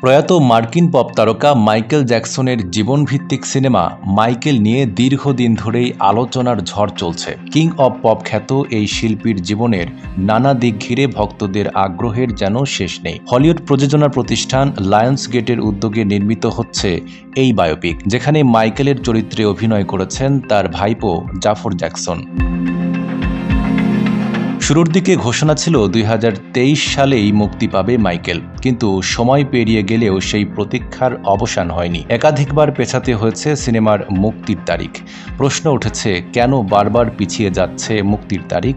প্রয়াত মার্কিন পপ তারকা মাইকেল জ্যাকসনের জীবনভিত্তিক সিনেমা মাইকেল নিয়ে দীর্ঘদিন ধরেই আলোচনার ঝড় চলছে। কিং অব পপ খ্যাত এই শিল্পীর জীবনের নানা দিক ঘিরে ভক্তদের আগ্রহের যেন শেষ নেই। হলিউড প্রযোজনা প্রতিষ্ঠান লায়ন্স গেটের উদ্যোগে নির্মিত হচ্ছে এই বায়োপিক, যেখানে মাইকেলের চরিত্রে অভিনয় করেছেন তার ভাইপো জাফর জ্যাকসন। শুরুর দিকে ঘোষণা ছিল 2023 সালেই মুক্তি পাবে মাইকেল, কিন্তু সময় পেরিয়ে গেলেও সেই প্রতীক্ষার অবসান হয়নি। একাধিকবার পেছাতে হয়েছে সিনেমার মুক্তির তারিখ। প্রশ্ন উঠেছে, কেন বারবার পিছিয়ে যাচ্ছে মুক্তির তারিখ?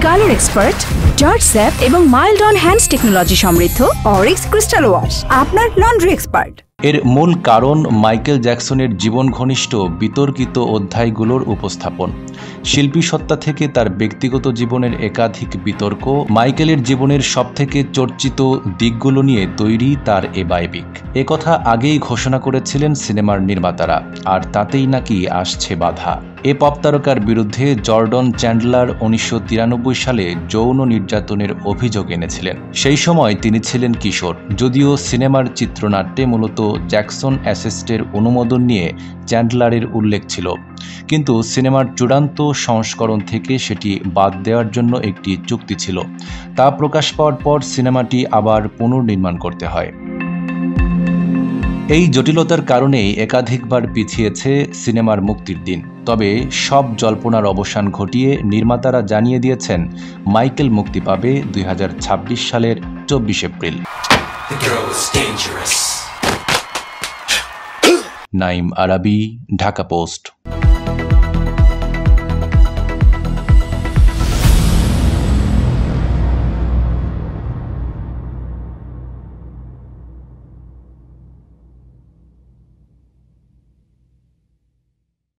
কালার এক্সপার্ট, জর্জ স্যাপ এবং মাইল্ড অন হ্যান্ডস টেকনোলজি সমৃদ্ধ অরিক্স ক্রিস্টাল ওয়াশ আপনার লন্ড্রি এক্সপার্ট। এর মূল কারণ মাইকেল জ্যাকসনের জীবন ঘনিষ্ঠ বিতর্কিত অধ্যায়গুলোর উপস্থাপন। শিল্পী সত্তা থেকে তার ব্যক্তিগত জীবনের একাধিক বিতর্ক, মাইকেলের জীবনের সবথেকে চর্চিত দিকগুলো নিয়ে তৈরি তার এ বায়োপিক। একথা আগেই ঘোষণা করেছিলেন সিনেমার নির্মাতারা, আর তাতেই নাকি আসছে বাধা। এ পপ তারকার বিরুদ্ধে জর্ডন চ্যান্ডলার 1993 সালে যৌন নির্যাতনের অভিযোগ এনেছিলেন। সেই সময় তিনি ছিলেন কিশোর। যদিও সিনেমার চিত্রনাট্যে মূলত জ্যাকসন অ্যাসেস্টের অনুমোদন নিয়ে চ্যান্ডলারের উল্লেখ ছিল, কিন্তু সিনেমার চূড়ান্ত সংস্করণ থেকে সেটি বাদ দেওয়ার জন্য একটি চুক্তি ছিল। তা প্রকাশ পাওয়ার পর সিনেমাটি আবার পুনর্নির্মাণ করতে হয়। এই জটিলতার কারণেই একাধিকবার পিছিয়েছে সিনেমার মুক্তির দিন। তবে সব জল্পনার অবসান ঘটিয়ে নির্মাতারা জানিয়ে দিয়েছেন মাইকেল মুক্তি পাবে 2026 সালের 24 এপ্রিল। নাইম আরাবী, ঢাকা পোস্ট।